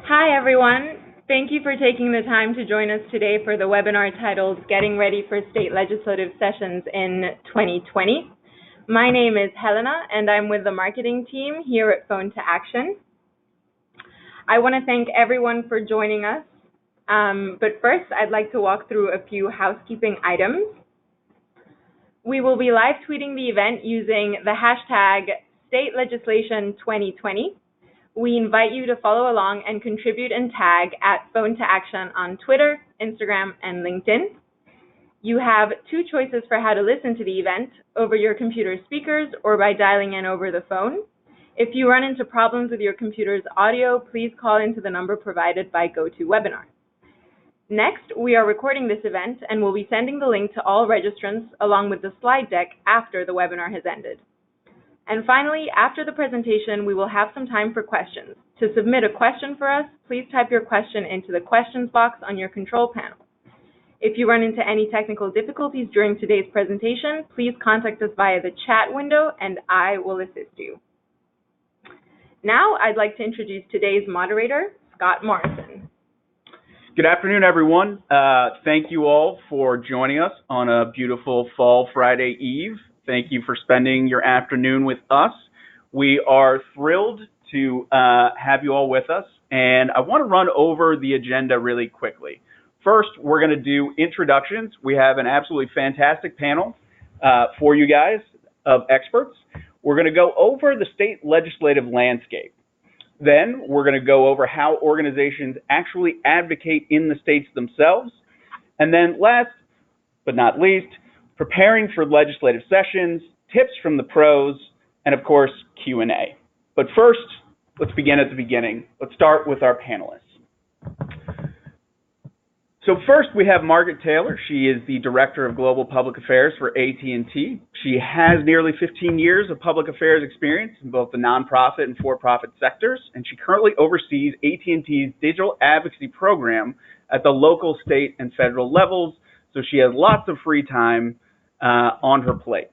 Hi, everyone. Thank you for taking the time to join us today for the webinar titled Getting Ready for State Legislative Sessions in 2020. My name is Helena, and I'm with the marketing team here at Phone to Action. I want to thank everyone for joining us, but first I'd like to walk through a few housekeeping items. We will be live tweeting the event using the hashtag StateLegislation2020. We invite you to follow along and contribute and tag at Phone to Action on Twitter, Instagram, and LinkedIn. You have two choices for how to listen to the event, over your computer speakers or by dialing in over the phone. If you run into problems with your computer's audio, please call into the number provided by GoToWebinar. Next, we are recording this event and will be sending the link to all registrants along with the slide deck after the webinar has ended. And finally, after the presentation, we will have some time for questions. To submit a question for us, please type your question into the questions box on your control panel. If you run into any technical difficulties during today's presentation, please contact us via the chat window and I will assist you. Now, I'd like to introduce today's moderator, Scott Morrison. Good afternoon, everyone. Thank you all for joining us on a beautiful fall Friday eve. Thank you for spending your afternoon with us. We are thrilled to have you all with us, and I want to run over the agenda really quickly. First, we're going to do introductions. We have an absolutely fantastic panel for you guys of experts. We're going to go over the state legislative landscape. Then we're going to go over how organizations actually advocate in the states themselves. And then last but not least, preparing for legislative sessions, tips from the pros, and of course, Q&A. But first, let's begin at the beginning. Let's start with our panelists. So first, we have Margaret Taylor. She is the Director of Global Public Affairs for AT&T. She has nearly 15 years of public affairs experience in both the nonprofit and for-profit sectors, and she currently oversees AT&T's digital advocacy program at the local, state, and federal levels, so she has lots of free time on her plate.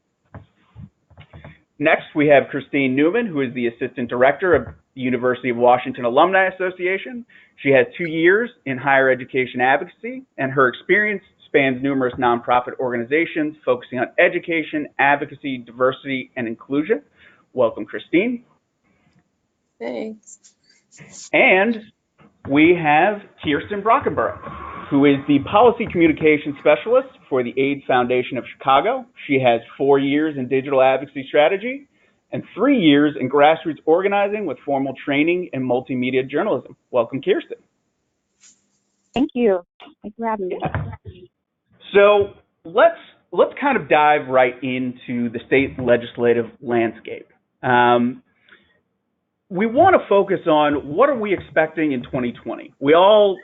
Next, we have Christine Newman, who is the Assistant Director of the University of Washington Alumni Association. She has 2 years in higher education advocacy, and her experience spans numerous nonprofit organizations focusing on education, advocacy, diversity, and inclusion. Welcome, Christine. Thanks. And we have Kirsten Brockenborough, who is the Policy Communication Specialist for the AIDS Foundation of Chicago. She has 4 years in digital advocacy strategy and 3 years in grassroots organizing with formal training in multimedia journalism. Welcome, Kirsten. Thank you. Thanks for having me. So let's kind of dive right into the state legislative landscape. We want to focus on what are we expecting in 2020. We all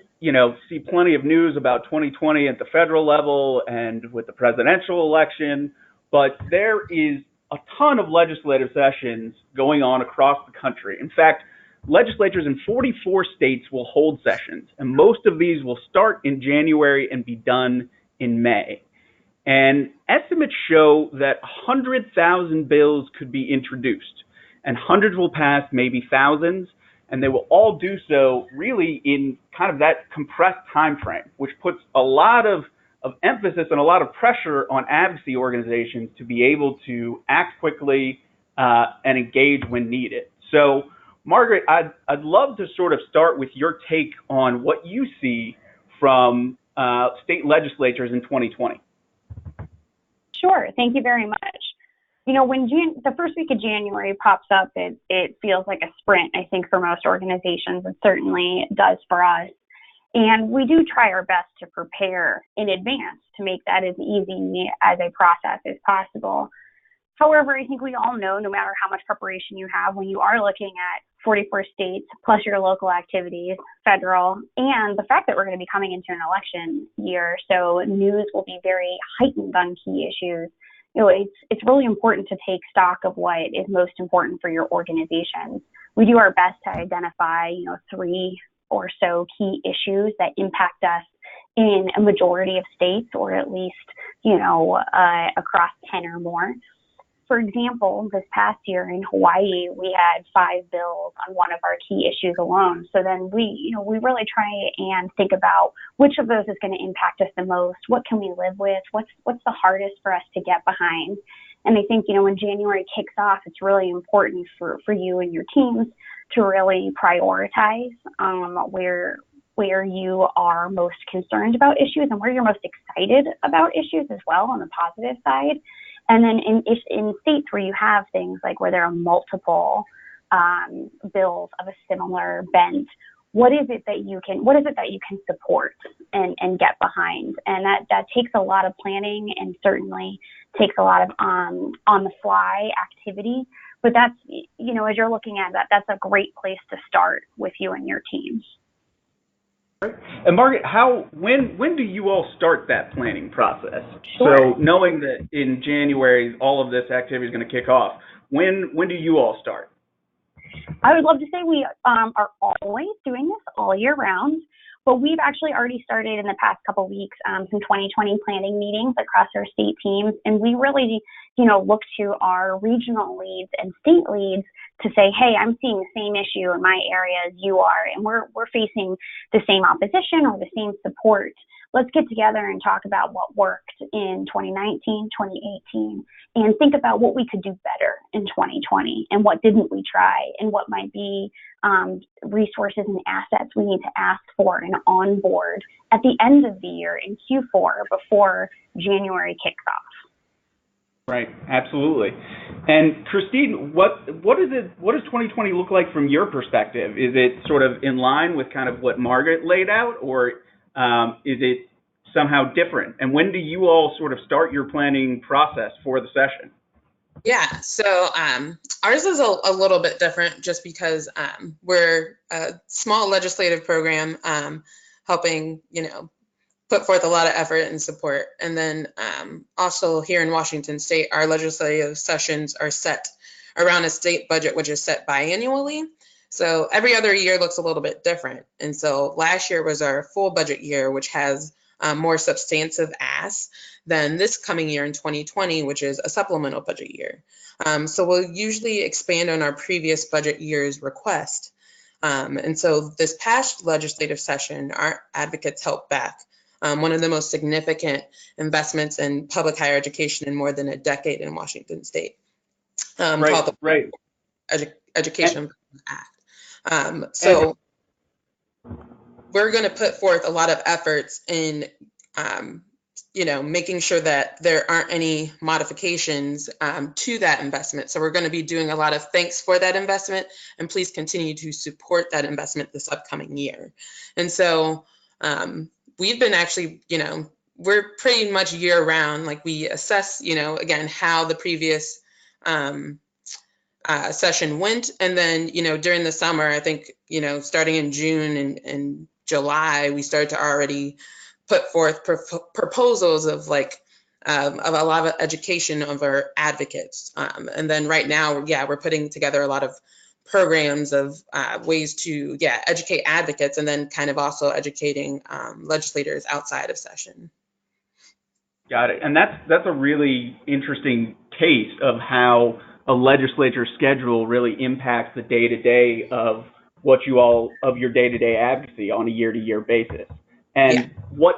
see plenty of news about 2020 at the federal level and with the presidential election, but there is a ton of legislative sessions going on across the country. In fact, legislatures in 44 states will hold sessions, and most of these will start in January and be done in May. And estimates show that 100,000 bills could be introduced, and hundreds will pass, maybe thousands, and they will all do so really in kind of that compressed time frame, which puts a lot of emphasis and a lot of pressure on advocacy organizations to be able to act quickly and engage when needed. So, Margaret, I'd love to sort of start with your take on what you see from state legislatures in 2020. Sure. Thank you very much. When the first week of January pops up, it feels like a sprint, I think, for most organizations, and certainly does for us. And we do try our best to prepare in advance to make that as easy as a process as possible. However, I think we all know, no matter how much preparation you have, when you are looking at 44 states, plus your local activities, federal, and the fact that we're going to be coming into an election year, so news will be very heightened on key issues. It's really important to take stock of what is most important for your organizations. We do our best to identify, 3 or so key issues that impact us in a majority of states, or at least, across 10 or more. for example, this past year in Hawaii, we had 5 bills on one of our key issues alone. So then we really try and think about which of those is going to impact us the most. What can we live with? What's the hardest for us to get behind? And I think, when January kicks off, it's really important for you and your teams to really prioritize where you are most concerned about issues and where you're most excited about issues as well on the positive side. And then in states where you have things like where there are multiple bills of a similar bent, what is it that you can support and get behind? And that takes a lot of planning and certainly takes a lot of on the fly activity. But that's, as you're looking at that, that's a great place to start with you and your teams. And Margaret, when do you all start that planning process? Sure. So knowing that in January all of this activity is going to kick off, when do you all start? I would love to say we are always doing this all year round, but we've actually already started in the past couple of weeks some 2020 planning meetings across our state teams, and we really, look to our regional leads and state leads to say, hey, I'm seeing the same issue in my area as you are, and we're facing the same opposition or the same support. Let's get together and talk about what worked in 2019, 2018, and think about what we could do better in 2020 and what didn't we try and what might be resources and assets we need to ask for and onboard at the end of the year in Q4 before January kicks off. Right, absolutely. And Christine, what does 2020 look like from your perspective? Is it sort of in line with kind of what Margaret laid out, or is it somehow different? And when do you all sort of start your planning process for the session? Yeah, so ours is a little bit different just because we're a small legislative program helping, put forth a lot of effort and support. And then also here in Washington State, our legislative sessions are set around a state budget, which is set biannually. So every other year looks a little bit different. And so last year was our full budget year, which has more substantive asks than this coming year in 2020, which is a supplemental budget year. So we'll usually expand on our previous budget year's request. And so this past legislative session, our advocates helped back one of the most significant investments in public higher education in more than a decade in Washington State, called the Education Act. So we're going to put forth a lot of efforts in, making sure that there aren't any modifications to that investment. So we're going to be doing a lot of thanks for that investment, and please continue to support that investment this upcoming year. And so we've been actually, we're pretty much year round, like we assess, again, how the previous session went. And then, during the summer, I think, starting in June and July, we started to already put forth proposals of a lot of education of our advocates. And then right now, we're putting together a lot of programs of ways to, educate advocates, and then kind of also educating legislators outside of session. Got it. And that's a really interesting case of how a legislature schedule really impacts the day-to-day of your day-to-day advocacy on a year-to-year basis. And what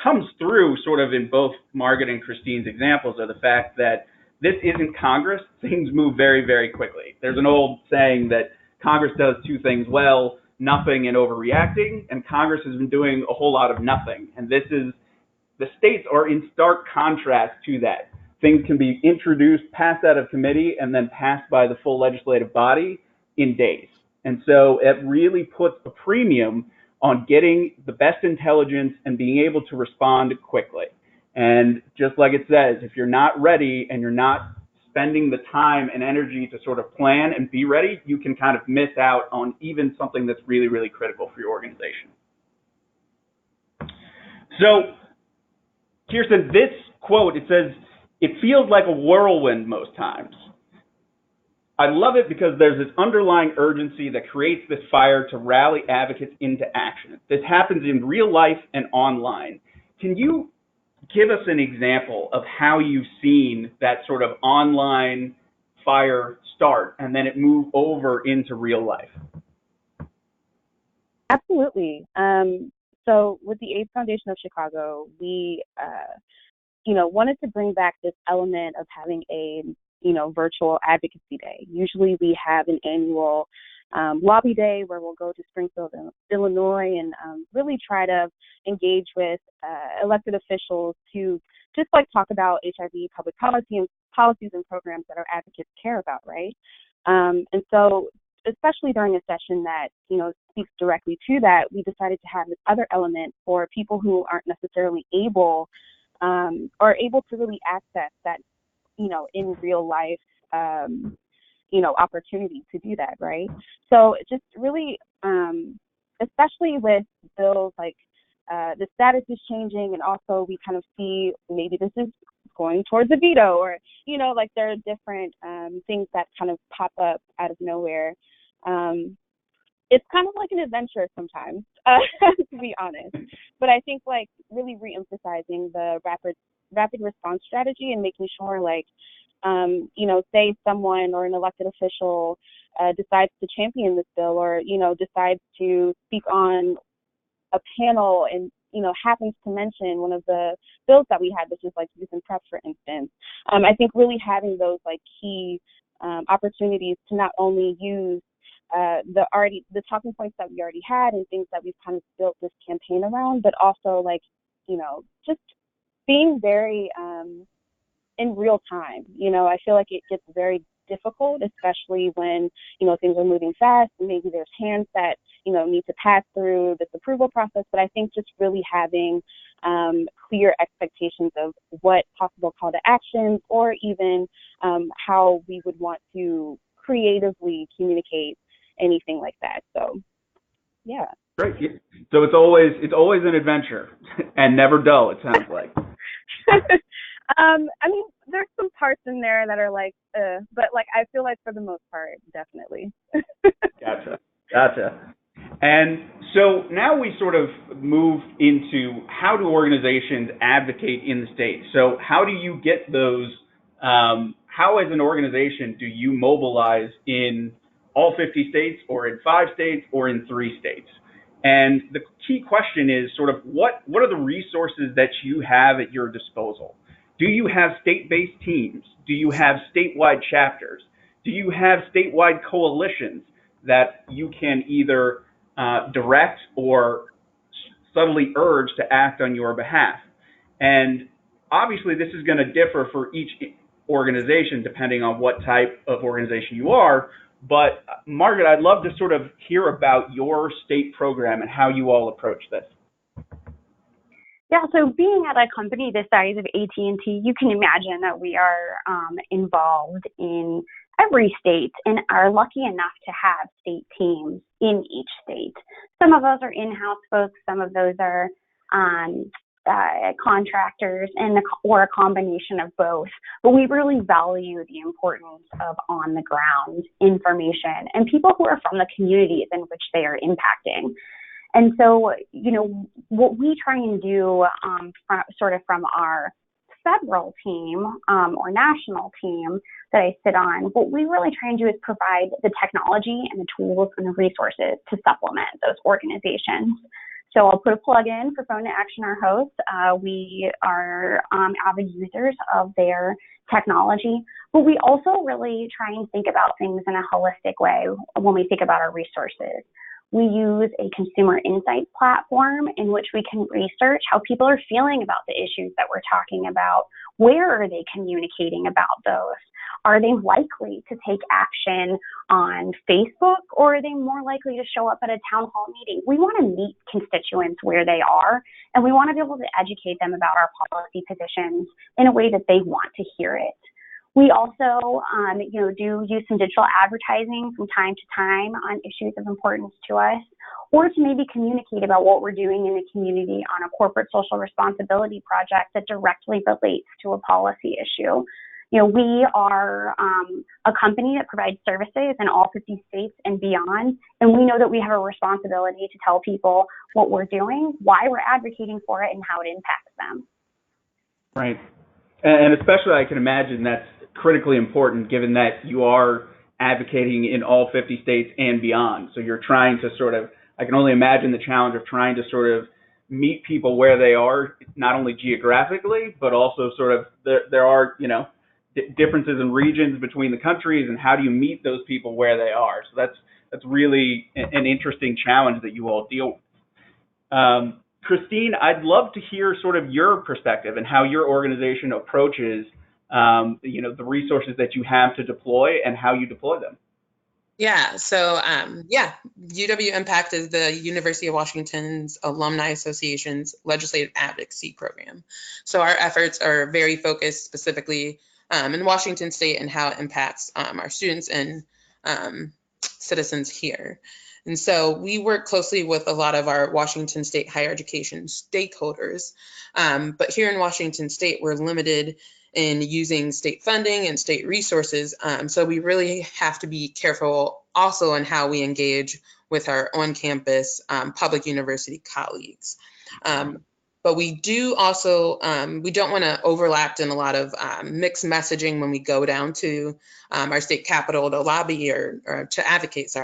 comes through sort of in both Margaret and Christine's examples are the fact that this isn't Congress. Things move very, very quickly. There's an old saying that Congress does two things well, nothing and overreacting, and Congress has been doing a whole lot of nothing. And the states are in stark contrast to that. Things can be introduced, passed out of committee, and then passed by the full legislative body in days. And so it really puts a premium on getting the best intelligence and being able to respond quickly. And just like it says, if you're not ready and you're not spending the time and energy to sort of plan and be ready, you can kind of miss out on even something that's really, really critical for your organization. So, Kirsten, this quote, it says, "It feels like a whirlwind most times." I love it because there's this underlying urgency that creates this fire to rally advocates into action. This happens in real life and online. Can you give us an example of how you've seen that sort of online fire start and then it move over into real life. Absolutely. So with the AIDS Foundation of Chicago, we, wanted to bring back this element of having a, virtual advocacy day. Usually we have an annual lobby day where we'll go to Springfield, Illinois, and really try to engage with elected officials to just talk about HIV public policy and policies and programs that our advocates care about, right? And so, especially during a session that speaks directly to that, we decided to have this other element for people who aren't necessarily able or able to really access that in real life opportunity to do that, right? So just really, especially with bills like the status is changing, and also we kind of see maybe this is going towards a veto, or there are different things that kind of pop up out of nowhere. It's kind of like an adventure sometimes, to be honest. But I think really re-emphasizing the rapid response strategy and making sure say someone or an elected official decides to champion this bill, or decides to speak on a panel and happens to mention one of the bills that we had, which is youth and prep, for instance. I think really having those key opportunities to not only use the talking points that we already had and things that we've kind of built this campaign around, but also just being very in real time. I feel like it gets very difficult, especially when things are moving fast and maybe there's hands that need to pass through this approval process. But I think just really having clear expectations of what possible call to actions, or even how we would want to creatively communicate anything like that. So yeah. Great. So it's always an adventure and never dull, it sounds like. I mean, there's some parts in there that are but I feel like for the most part, definitely. Gotcha. And so now we sort of move into how do organizations advocate in the state? So how do you get those, how as an organization do you mobilize in all 50 states, or in 5 states, or in 3 states? And the key question is sort of what are the resources that you have at your disposal? Do you have state-based teams? Do you have statewide chapters? Do you have statewide coalitions that you can either direct or subtly urge to act on your behalf? And obviously this is going to differ for each organization depending on what type of organization you are. But Margaret, I'd love to sort of hear about your state program and how you all approach this. Yeah, so being at a company the size of AT&T, you can imagine that we are involved in every state and are lucky enough to have state teams in each state. Some of those are in-house folks, some of those are contractors, or a combination of both. But we really value the importance of on-the-ground information and people who are from the communities in which they are impacting. And so, what we try and do from our federal team or national team that I sit on, what we really try and do is provide the technology and the tools and the resources to supplement those organizations. So I'll put a plug in for Phone to Action, our host. We are avid users of their technology, but we also really try and think about things in a holistic way when we think about our resources. We use a consumer insights platform in which we can research how people are feeling about the issues that we're talking about. Where are they communicating about those? Are they likely to take action on Facebook, or are they more likely to show up at a town hall meeting? We want to meet constituents where they are, and we want to be able to educate them about our policy positions in a way that they want to hear it. We also, do use some digital advertising from time to time on issues of importance to us, or to maybe communicate about what we're doing in the community on a corporate social responsibility project that directly relates to a policy issue. We are a company that provides services in all 50 states and beyond, and we know that we have a responsibility to tell people what we're doing, why we're advocating for it, and how it impacts them. Right. And especially I can imagine that's critically important given that you are advocating in all 50 states and beyond. So you're trying to sort of, I can only imagine the challenge of trying to sort of meet people where they are, not only geographically, but also sort of there are, differences in regions between the countries, and how do you meet those people where they are? So that's really an interesting challenge that you all deal with. Christine, I'd love to hear sort of your perspective and how your organization approaches, the resources that you have to deploy and how you deploy them. Yeah, so UW Impact is the University of Washington's Alumni Association's legislative advocacy program. So our efforts are very focused specifically in Washington State and how it impacts our students and citizens here. And so we work closely with a lot of our Washington State higher education stakeholders. But here in Washington State, we're limited in using state funding and state resources. So we really have to be careful also in how we engage with our on-campus public university colleagues. But we do also, we don't want to overlap in a lot of mixed messaging when we go down to our state capitol to lobby or to advocate,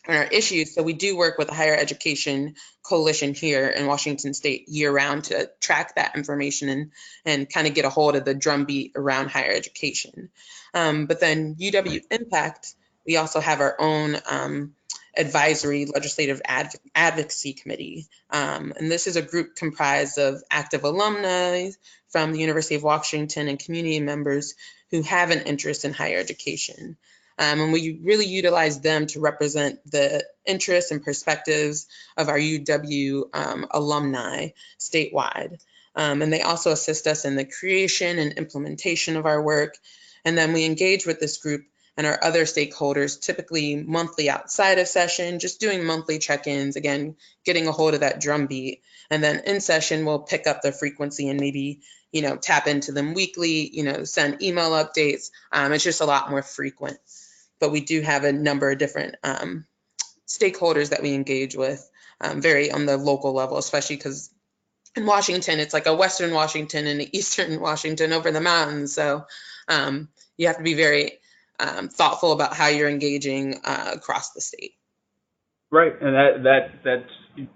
on our issues. So we do work with the Higher Education Coalition here in Washington State year round to track that information and kind of get a hold of the drumbeat around higher education. But then UW Impact, we also have our own advisory legislative advocacy committee. And this is a group comprised of active alumni from the University of Washington and community members who have an interest in higher education. And we really utilize them to represent the interests and perspectives of our UW alumni statewide. And they also assist us in the creation and implementation of our work. And then we engage with this group and our other stakeholders, typically monthly outside of session, just doing monthly check-ins, again, getting a hold of that drumbeat. And then in session, we'll pick up the frequency and maybe, tap into them weekly, send email updates. It's just a lot more frequent. But we do have a number of different stakeholders that we engage with very on the local level, especially because in Washington, it's like a Western Washington and an Eastern Washington over the mountains. So you have to be very thoughtful about how you're engaging across the state. Right, and that's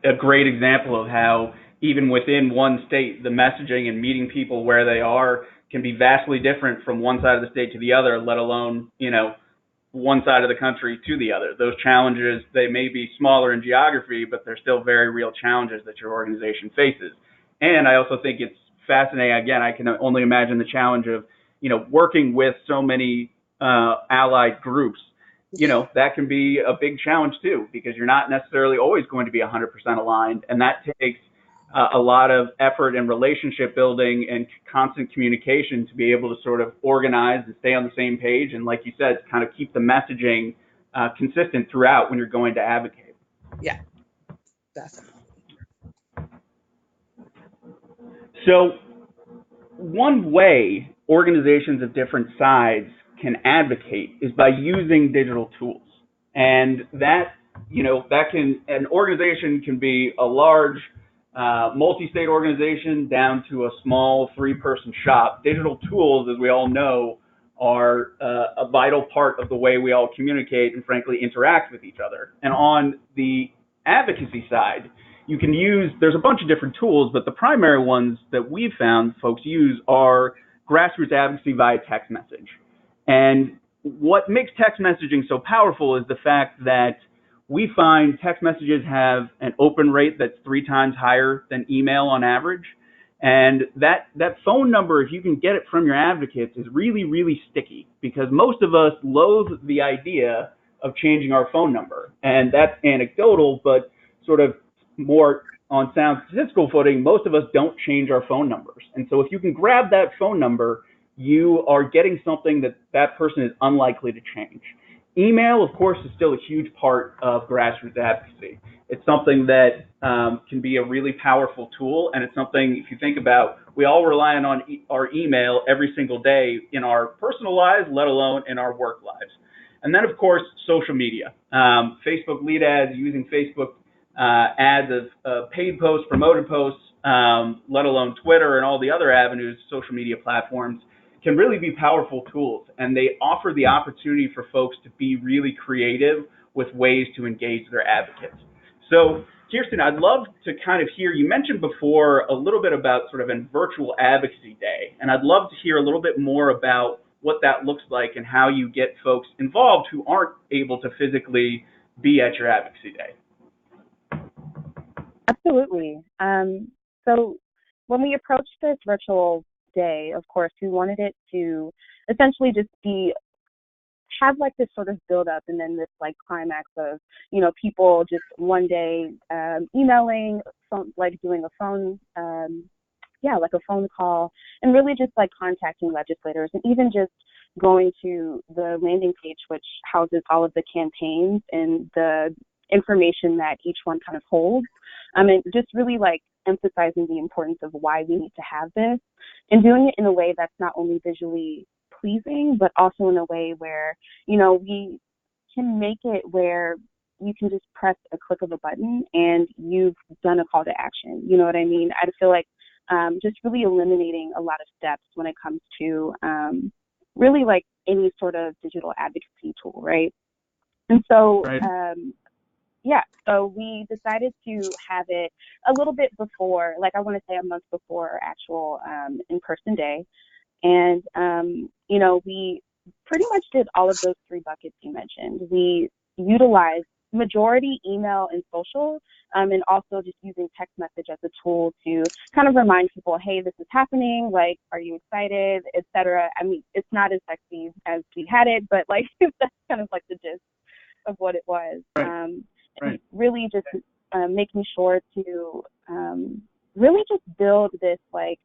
a great example of how even within one state, the messaging and meeting people where they are can be vastly different from one side of the state to the other, let alone, one side of the country to the other. Those challenges, they may be smaller in geography, but they're still very real challenges that your organization faces. And I also think it's fascinating. Again, I can only imagine the challenge of, working with so many allied groups. That can be a big challenge too, because you're not necessarily always going to be 100% aligned. And that takes a lot of effort and relationship building and constant communication to be able to sort of organize and stay on the same page. And like you said, kind of keep the messaging consistent throughout when you're going to advocate. Yeah, definitely. So one way organizations of different sides can advocate is by using digital tools. And that, an organization can be a large multi-state organization down to a small 3-person shop. Digital tools, as we all know, are a vital part of the way we all communicate and frankly interact with each other. And on the advocacy side, there's a bunch of different tools, but the primary ones that we've found folks use are grassroots advocacy via text message. And what makes text messaging so powerful is the fact that we find text messages have an open rate that's 3 times higher than email on average. And that phone number, if you can get it from your advocates, is really, really sticky, because most of us loathe the idea of changing our phone number. And that's anecdotal, but sort of more on sound statistical footing, most of us don't change our phone numbers. And so if you can grab that phone number, you are getting something that person is unlikely to change. Email, of course, is still a huge part of grassroots advocacy. It's something that can be a really powerful tool, and it's something, if you think about, we all rely on our email every single day in our personal lives, let alone in our work lives. And then, of course, social media. Facebook lead ads, using Facebook ads of paid posts, promoted posts, let alone Twitter and all the other avenues, social media platforms, can really be powerful tools. And they offer the opportunity for folks to be really creative with ways to engage their advocates. So, Kirsten, I'd love to kind of hear, you mentioned before a little bit about sort of a virtual advocacy day, and I'd love to hear a little bit more about what that looks like and how you get folks involved who aren't able to physically be at your advocacy day. Absolutely. So when we approached this virtual day, of course, we wanted it to essentially just have like this sort of build up and then this like climax of, people just one day emailing, like doing a phone, like a phone call, and really just like contacting legislators, and even just going to the landing page, which houses all of the campaigns and the information that each one kind of holds. And just really like emphasizing the importance of why we need to have this, and doing it in a way that's not only visually pleasing, but also in a way where, we can make it where you can just press a click of a button and you've done a call to action. You know what I mean? I feel like just really eliminating a lot of steps when it comes to really like any sort of digital advocacy tool, right? And so, Right. So we decided to have it a little bit before, like I want to say a month before our actual in-person day. And, we pretty much did all of those three buckets you mentioned. We utilized majority email and social, and also just using text message as a tool to kind of remind people, hey, this is happening, like, are you excited, etc. I mean, it's not as sexy as we had it, but like that's kind of like the gist of what it was. Right. And really just making sure to really just build this, like,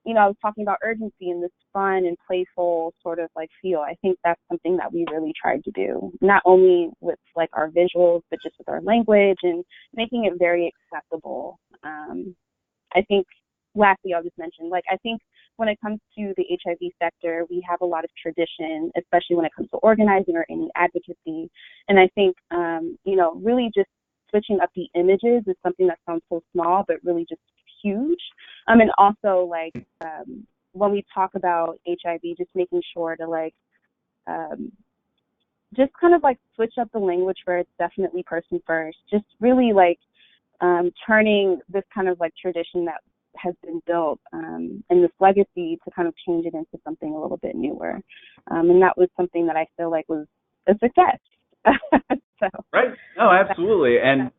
I was talking about urgency and this fun and playful sort of like feel. I think that's something that we really tried to do, not only with like our visuals, but just with our language and making it very accessible. I think lastly, I'll just mention, like, I think when it comes to the HIV sector, we have a lot of tradition, especially when it comes to organizing or any advocacy. And I think, really just switching up the images is something that sounds so small, but really just huge. And also, like, when we talk about HIV, just making sure to, like, just kind of, like, switch up the language where it's definitely person first. Just really, like, turning this kind of, like, tradition that has been built and this legacy to kind of change it into something a little bit newer. And that was something that I feel like was a success. So. Right. No, absolutely. And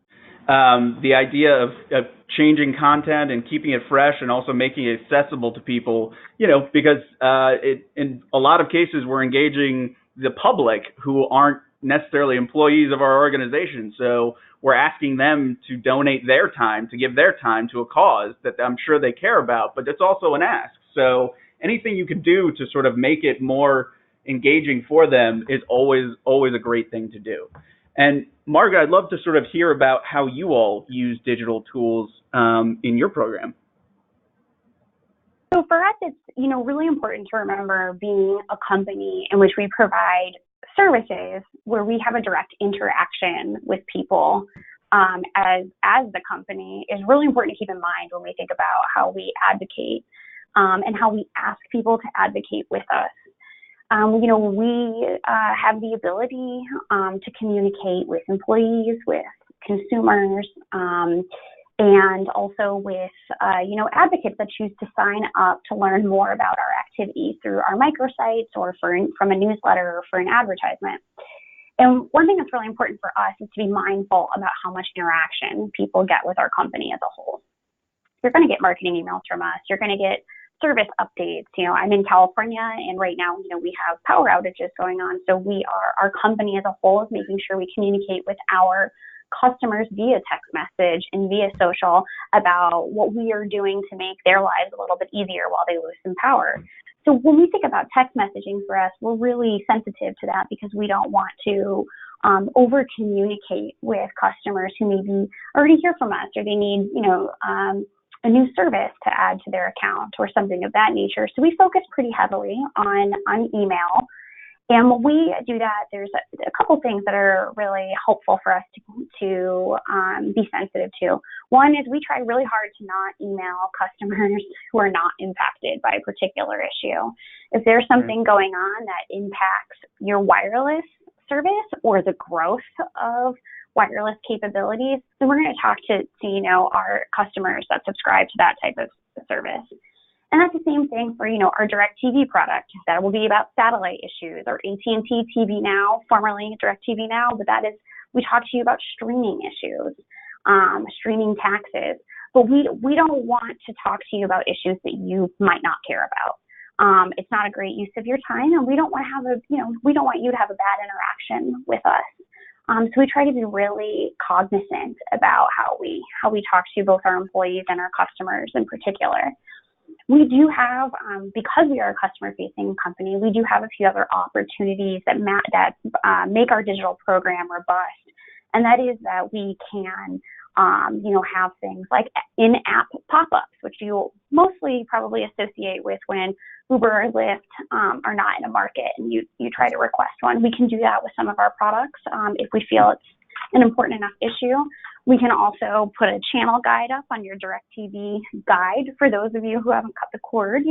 the idea of changing content and keeping it fresh and also making it accessible to people, because in a lot of cases we're engaging the public who aren't necessarily employees of our organization. So we're asking them to donate their time, to give their time to a cause that I'm sure they care about, but it's also an ask. So anything you can do to sort of make it more engaging for them is always a great thing to do. And Margaret, I'd love to sort of hear about how you all use digital tools in your program. So for us, it's, really important to remember being a company in which we provide services where we have a direct interaction with people as the company is really important to keep in mind when we think about how we advocate and how we ask people to advocate with us. We have the ability to communicate with employees, with consumers, and also with, advocates that choose to sign up to learn more about our activities through our microsites or from a newsletter or for an advertisement. And one thing that's really important for us is to be mindful about how much interaction people get with our company as a whole. You're going to get marketing emails from us. You're going to get service updates. I'm in California, and right now, we have power outages going on. So our company as a whole is making sure we communicate with our customers via text message and via social about what we are doing to make their lives a little bit easier while they lose some power. So when we think about text messaging for us, we're really sensitive to that because we don't want to over communicate with customers who maybe already hear from us or they need, a new service to add to their account or something of that nature. So we focus pretty heavily on email. And when we do that, there's a couple things that are really helpful for us to be sensitive to. One is we try really hard to not email customers who are not impacted by a particular issue. If there's something going on that impacts your wireless service or the growth of wireless capabilities, then we're going to talk to our customers that subscribe to that type of service. And that's the same thing for, our DirecTV product. That will be about satellite issues, or AT&T TV Now, formerly DirecTV Now, but we talk to you about streaming issues, streaming taxes. But we don't want to talk to you about issues that you might not care about. It's not a great use of your time, and we don't want you to have a bad interaction with us. So we try to be really cognizant about how we talk to both our employees and our customers in particular. We do have, because we are a customer-facing company, we do have a few other opportunities that make our digital program robust, and that is that we can, have things like in-app pop-ups, which you'll mostly probably associate with when Uber or Lyft are not in a market and you try to request one. We can do that with some of our products if we feel it's an important enough issue. We can also put a channel guide up on your DirecTV guide for those of you who haven't cut the cord.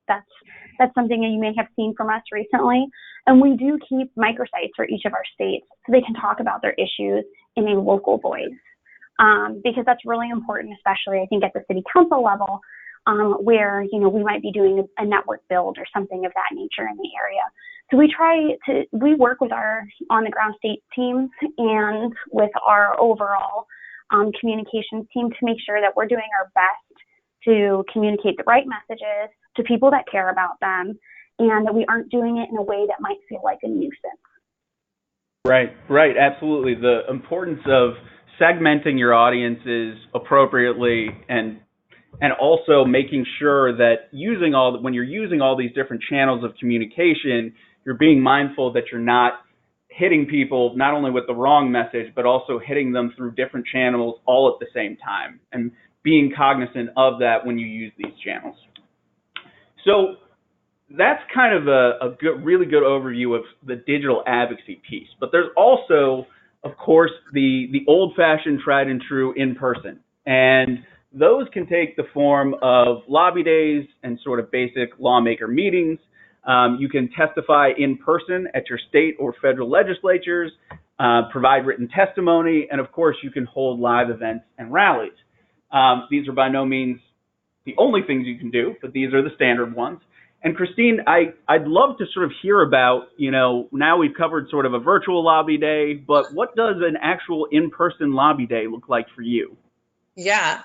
That's something that you may have seen from us recently. And we do keep microsites for each of our states so they can talk about their issues in a local voice. Because that's really important, especially I think at the city council level, where we might be doing a network build or something of that nature in the area. So we work with our on-the-ground state teams and with our overall communications team to make sure that we're doing our best to communicate the right messages to people that care about them, and that we aren't doing it in a way that might feel like a nuisance. Right, absolutely. The importance of segmenting your audiences appropriately and also making sure that when you're using all these different channels of communication, you're being mindful that you're not hitting people not only with the wrong message, but also hitting them through different channels all at the same time, and being cognizant of that when you use these channels. So that's kind of a really good overview of the digital advocacy piece. But there's also, of course, the old-fashioned, tried and true in-person. And those can take the form of lobby days and sort of basic lawmaker meetings. You can testify in person at your state or federal legislatures, provide written testimony, and of course you can hold live events and rallies. These are by no means the only things you can do, but these are the standard ones. And Christine, I'd love to sort of hear about, now we've covered sort of a virtual lobby day, but what does an actual in-person lobby day look like for you? Yeah,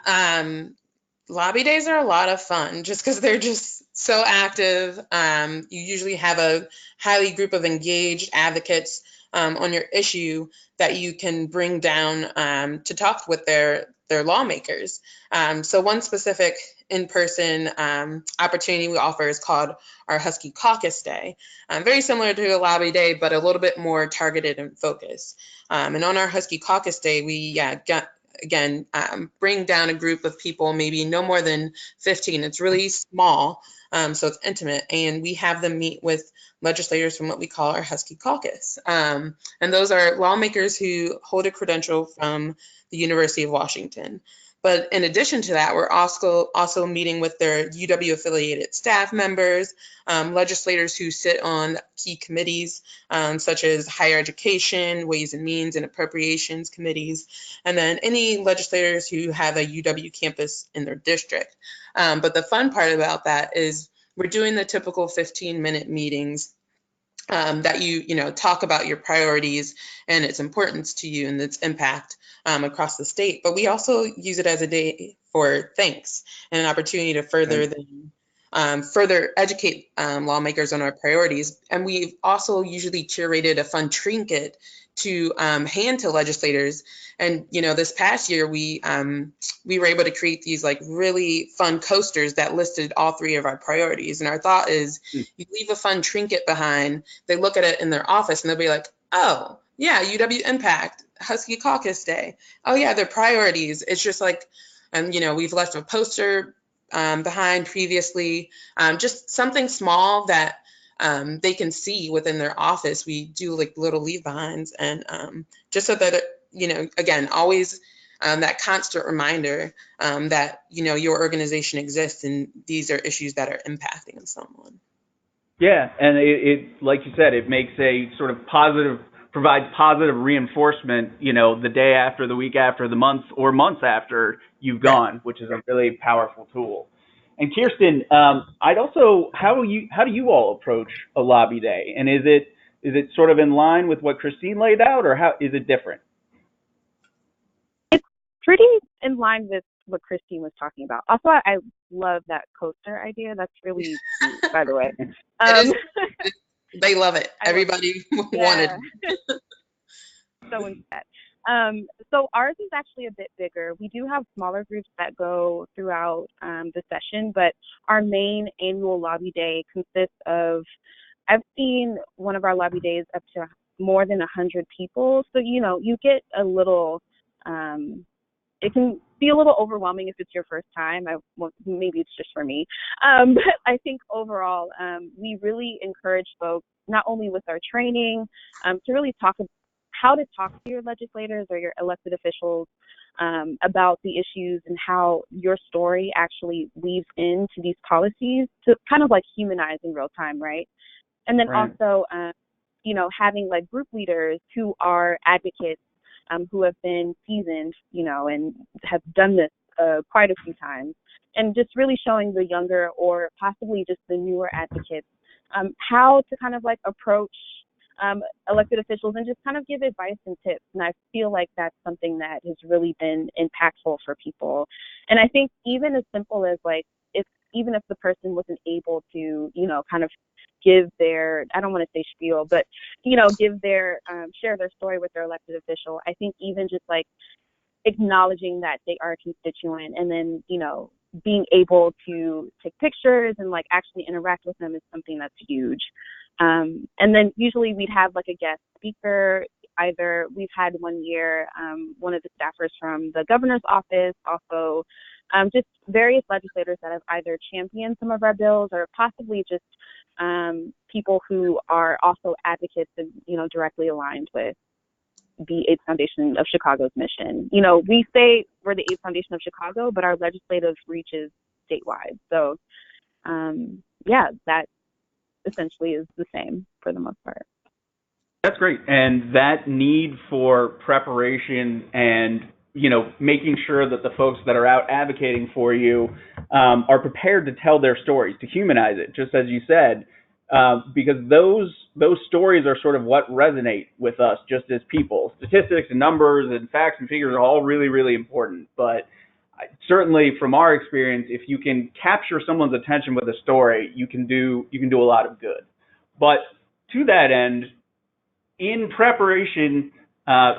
lobby days are a lot of fun just because they're just so active. You usually have a highly group of engaged advocates on your issue that you can bring down to talk with their lawmakers. So one specific in-person opportunity we offer is called our Husky Caucus Day. Very similar to a lobby day, but a little bit more targeted and focused. And on our Husky Caucus Day, we bring down a group of people, maybe no more than 15. It's really small, so it's intimate, and we have them meet with legislators from what we call our Husky Caucus. And those are lawmakers who hold a credential from the University of Washington. But in addition to that, we're also meeting with their UW-affiliated staff members, legislators who sit on key committees, such as higher education, ways and means, and appropriations committees, and then any legislators who have a UW campus in their district. But the fun part about that is we're doing the typical 15-minute meetings that you talk about your priorities and its importance to you and its impact across the state. But we also use it as a day for thanks and an opportunity to further educate lawmakers on our priorities. And we've also usually curated a fun trinket to hand to legislators. And this past year we were able to create these really fun coasters that listed all three of our priorities. And our thought is, you leave a fun trinket behind, they look at it in their office and they'll be like, oh yeah, UW Impact, Husky Caucus Day, oh yeah, their priorities. It's just we've left a poster behind previously, just something small that they can see within their office. We do like little leave behinds, and just so that, again, always that constant reminder that, your organization exists and these are issues that are impacting someone. Yeah, and it like you said, it makes a sort of provides positive reinforcement, the day after, the week after, the month or months after you've gone, which is a really powerful tool. And Kirsten, how do you all approach a lobby day? And is it sort of in line with what Christine laid out, or how is it different? Pretty in line with what Christine was talking about. Also, I love that coaster idea. That's really cute, by the way. They love it. Everybody wanted. So instead. So ours is actually a bit bigger. We do have smaller groups that go throughout the session, but our main annual lobby day consists of, I've seen one of our lobby days up to more than 100 people. So, you get a little, it can be a little overwhelming if it's your first time. Maybe it's just for me. But I think overall, we really encourage folks, not only with our training, to really talk about how to talk to your legislators or your elected officials about the issues and how your story actually weaves into these policies to kind of like humanize in real time, right? And then also, having like group leaders who are advocates, who have been seasoned, and have done this quite a few times, and just really showing the younger or possibly just the newer advocates how to kind of like approach elected officials and just kind of give advice and tips. And I feel like that's something that has really been impactful for people. And I think even as simple as like, even if the person wasn't able to, kind of give their, I don't want to say spiel, but, give their, share their story with their elected official, I think even just like acknowledging that they are a constituent and then, being able to take pictures and like actually interact with them is something that's huge. And then usually we'd have like a guest speaker. Either we've had one year, one of the staffers from the governor's office, also just various legislators that have either championed some of our bills or possibly just people who are also advocates and, directly aligned with the AIDS Foundation of Chicago's mission. We say we're the AIDS Foundation of Chicago, but our legislative reach is statewide. So, that essentially is the same for the most part. That's great. And that need for preparation and, making sure that the folks that are out advocating for you are prepared to tell their stories, to humanize it, just as you said, because those stories are sort of what resonate with us just as people. Statistics and numbers and facts and figures are all really, really important. But certainly from our experience, if you can capture someone's attention with a story, you can do a lot of good. But to that end, in preparation,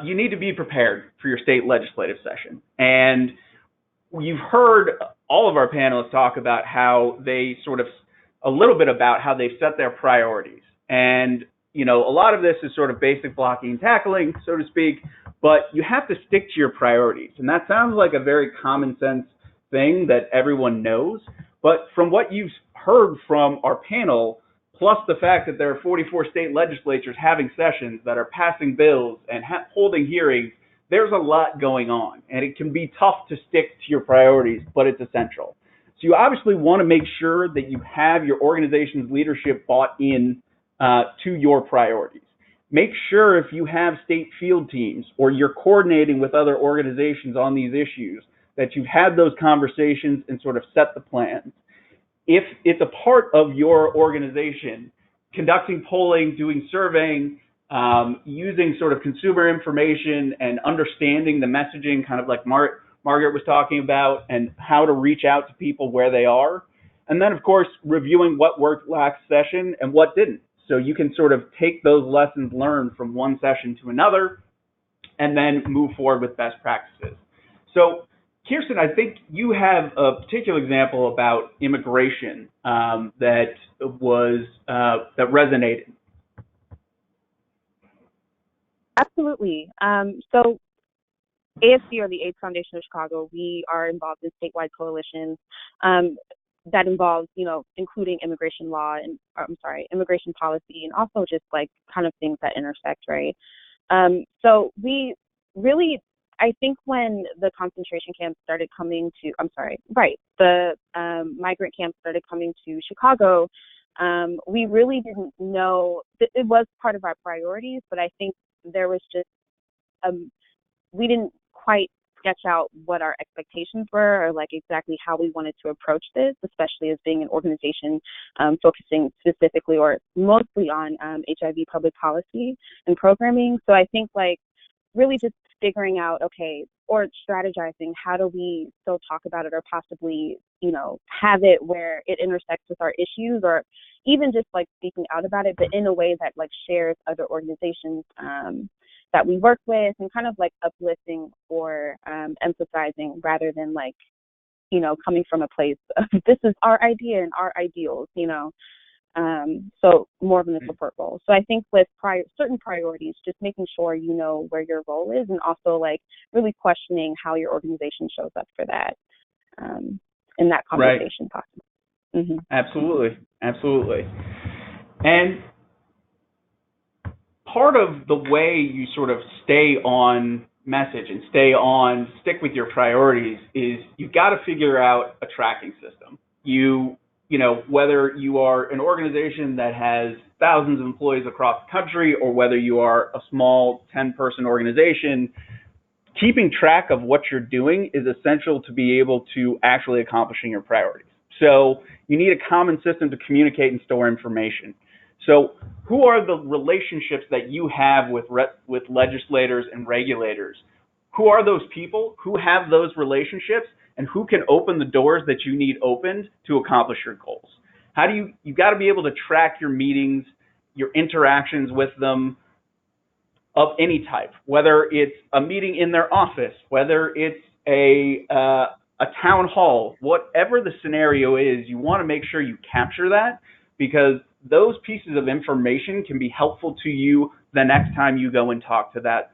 you need to be prepared for your state legislative session. And you've heard all of our panelists talk about how they a little bit about how they've set their priorities. And, a lot of this is sort of basic blocking and tackling, so to speak, but you have to stick to your priorities. And that sounds like a very common sense thing that everyone knows. But from what you've heard from our panel, plus the fact that there are 44 state legislatures having sessions that are passing bills and holding hearings, there's a lot going on. And it can be tough to stick to your priorities, but it's essential. So you obviously want to make sure that you have your organization's leadership bought in to your priorities. Make sure if you have state field teams or you're coordinating with other organizations on these issues, that you've had those conversations and sort of set the plans. If it's a part of your organization, conducting polling, doing surveying, using sort of consumer information and understanding the messaging, kind of like Margaret was talking about, and how to reach out to people where they are. And then, of course, reviewing what worked last session and what didn't. So you can sort of take those lessons learned from one session to another and then move forward with best practices. So Kirsten, I think you have a particular example about immigration that resonated. Absolutely. So AFC, or the AIDS Foundation of Chicago, we are involved in statewide coalitions. that involves, including immigration law and, immigration policy, and also just like kind of things that intersect, right? So we really, I think when the concentration camps started coming to, the migrant camps started coming to Chicago, we really didn't know, it was part of our priorities, but I think there was just, we didn't quite sketch out what our expectations were, or like exactly how we wanted to approach this, especially as being an organization focusing specifically or mostly on HIV public policy and programming. So I think like really just figuring out, okay, or strategizing, how do we still talk about it, or possibly, have it where it intersects with our issues, or even just like speaking out about it, but in a way that like shares other organizations that we work with, and kind of like uplifting or emphasizing, rather than like, coming from a place of this is our idea and our ideals, so more of in the support role. So I think with certain priorities, just making sure you know where your role is, and also like really questioning how your organization shows up for that in that conversation, possibly. Mm-hmm. Absolutely. And part of the way you sort of stay on message and stick with your priorities is you've got to figure out a tracking system. Whether you are an organization that has thousands of employees across the country, or whether you are a small 10-person organization, keeping track of what you're doing is essential to be able to actually accomplishing your priorities. So you need a common system to communicate and store information. So who are the relationships that you have with legislators and regulators? Who are those people? Who have those relationships? And who can open the doors that you need opened to accomplish your goals? You've got to be able to track your meetings, your interactions with them of any type, whether it's a meeting in their office, whether it's a town hall, whatever the scenario is, you want to make sure you capture that, because those pieces of information can be helpful to you the next time you go and talk to that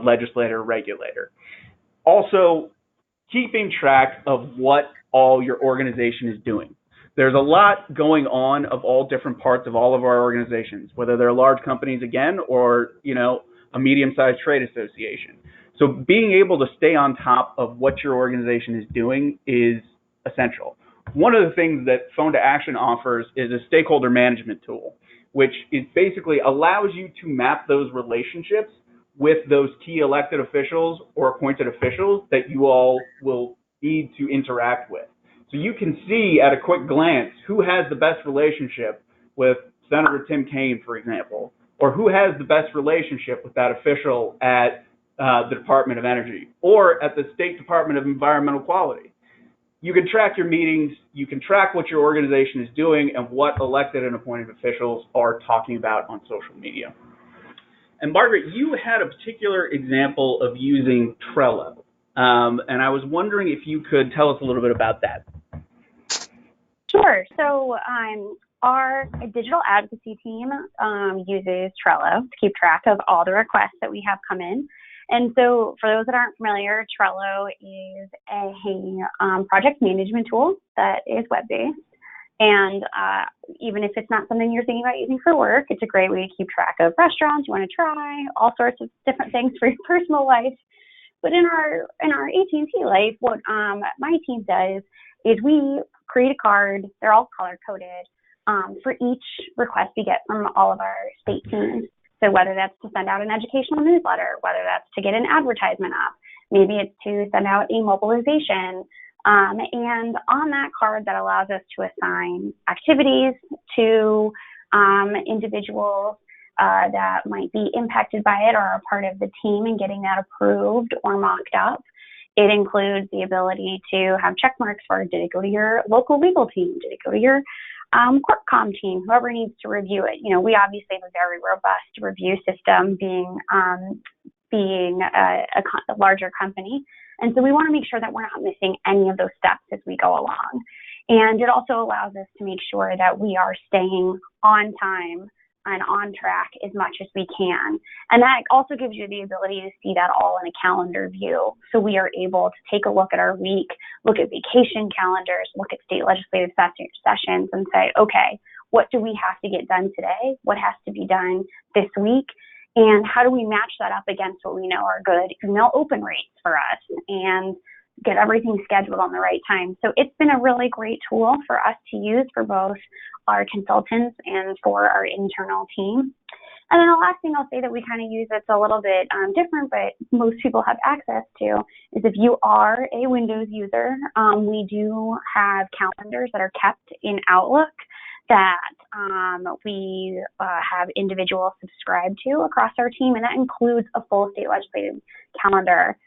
legislator or regulator. Also, keeping track of what all your organization is doing. There's a lot going on of all different parts of all of our organizations, whether they're large companies again, or a medium-sized trade association. So being able to stay on top of what your organization is doing is essential. One of the things that Phone to Action offers is a stakeholder management tool, which basically allows you to map those relationships with those key elected officials or appointed officials that you all will need to interact with. So you can see at a quick glance who has the best relationship with Senator Tim Kaine, for example, or who has the best relationship with that official at the Department of Energy or at the State Department of Environmental Quality. You can track your meetings, you can track what your organization is doing and what elected and appointed officials are talking about on social media. And Margaret, you had a particular example of using Trello, and I was wondering if you could tell us a little bit about that. Sure. So our digital advocacy team uses Trello to keep track of all the requests that we have come in. And so for those that aren't familiar, Trello is a project management tool that is web-based. And even if it's not something you're thinking about using for work, it's a great way to keep track of restaurants you want to try, all sorts of different things for your personal life. But in our AT&T life, what my team does is we create a card. They're all color-coded for each request we get from all of our state teams. So whether that's to send out an educational newsletter, whether that's to get an advertisement up, maybe it's to send out a mobilization. And on that card, that allows us to assign activities to individuals that might be impacted by it or are part of the team in getting that approved or mocked up. It includes the ability to have check marks for, did it go to your local legal team? Did it go to your court comm team? Whoever needs to review it. We obviously have a very robust review system, being a larger company. And so we want to make sure that we're not missing any of those steps as we go along. And it also allows us to make sure that we are staying on time and on track as much as we can. And that also gives you the ability to see that all in a calendar view. So we are able to take a look at our week, look at vacation calendars, look at state legislative sessions and say, okay, what do we have to get done today? What has to be done this week? And how do we match that up against what we know are good email open rates for us and get everything scheduled on the right time? So it's been a really great tool for us to use for both our consultants and for our internal team. And then the last thing I'll say that we kind of use that's a little bit different, but most people have access to, is if you are a Windows user, we do have calendars that are kept in Outlook that we have individuals subscribe to across our team, and that includes a full state legislative calendar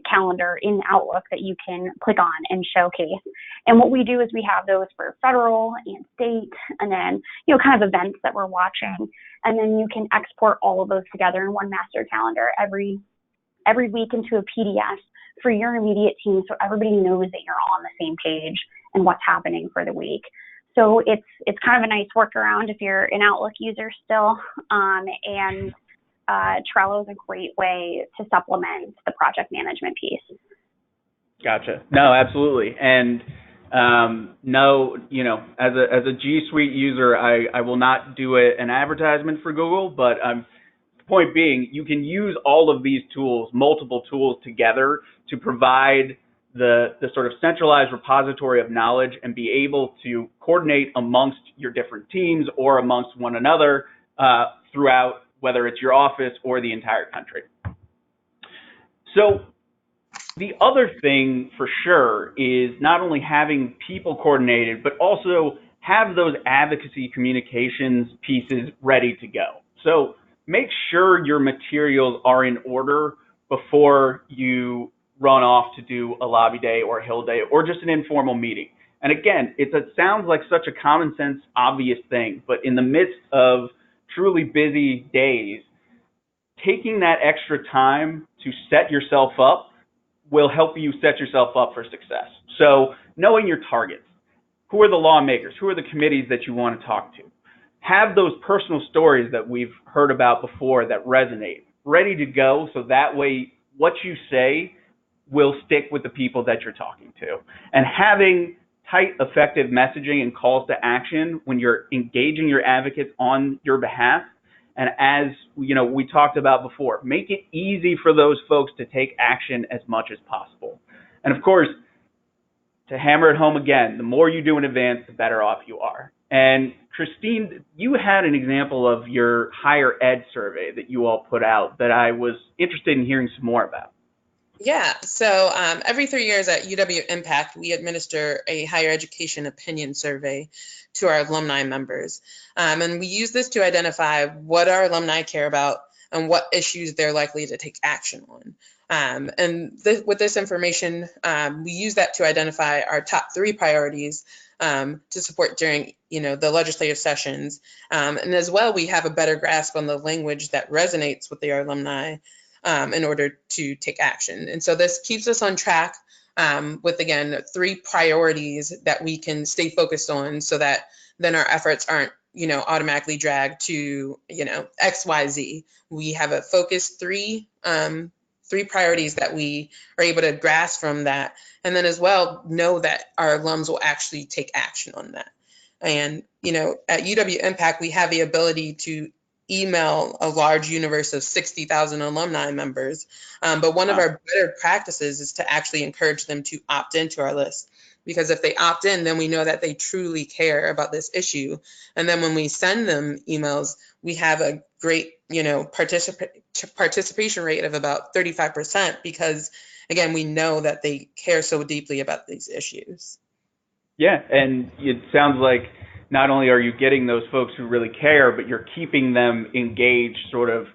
calendar in Outlook that you can click on and showcase. And what we do is we have those for federal and state, and then kind of events that we're watching, and then you can export all of those together in one master calendar every week into a PDF for your immediate team, so everybody knows that you're on the same page and what's happening for the week. So it's kind of a nice workaround if you're an Outlook user still, and Trello is a great way to supplement the project management piece. Gotcha. No, absolutely. And no, as a G Suite user, I will not do an advertisement for Google, but the point being, you can use all of these tools, multiple tools together to provide the sort of centralized repository of knowledge and be able to coordinate amongst your different teams or amongst one another throughout, whether it's your office or the entire country. So the other thing for sure is not only having people coordinated, but also have those advocacy communications pieces ready to go. So make sure your materials are in order before you run off to do a lobby day or a Hill day or just an informal meeting. And again, it sounds like such a common sense, obvious thing, but in the midst of truly busy days, taking that extra time to set yourself up will help you set yourself up for success. So knowing your targets, who are the lawmakers, who are the committees that you want to talk to, have those personal stories that we've heard about before that resonate, ready to go, so that way what you say will stick with the people that you're talking to. And having tight, effective messaging and calls to action when you're engaging your advocates on your behalf. And as we talked about before, make it easy for those folks to take action as much as possible. And of course, to hammer it home again, the more you do in advance, the better off you are. And Christine, you had an example of your higher ed survey that you all put out that I was interested in hearing some more about. Yeah, so every 3 years at UW Impact, we administer a higher education opinion survey to our alumni members. And we use this to identify what our alumni care about and what issues they're likely to take action on. With this information, we use that to identify our top 3 priorities to support during the legislative sessions. And as well, we have a better grasp on the language that resonates with our alumni in order to take action. And so this keeps us on track with, again, 3 priorities that we can stay focused on, so that then our efforts aren't, automatically dragged to, X, Y, Z. We have a focused 3 priorities that we are able to grasp from that. And then as well, know that our alums will actually take action on that. And, at UW Impact, we have the ability to email a large universe of 60,000 alumni members. But one of our better practices is to actually encourage them to opt into our list. Because if they opt in, then we know that they truly care about this issue. And then when we send them emails, we have a great, participation rate of about 35%, because again, we know that they care so deeply about these issues. Yeah, and it sounds like not only are you getting those folks who really care, but you're keeping them engaged sort of,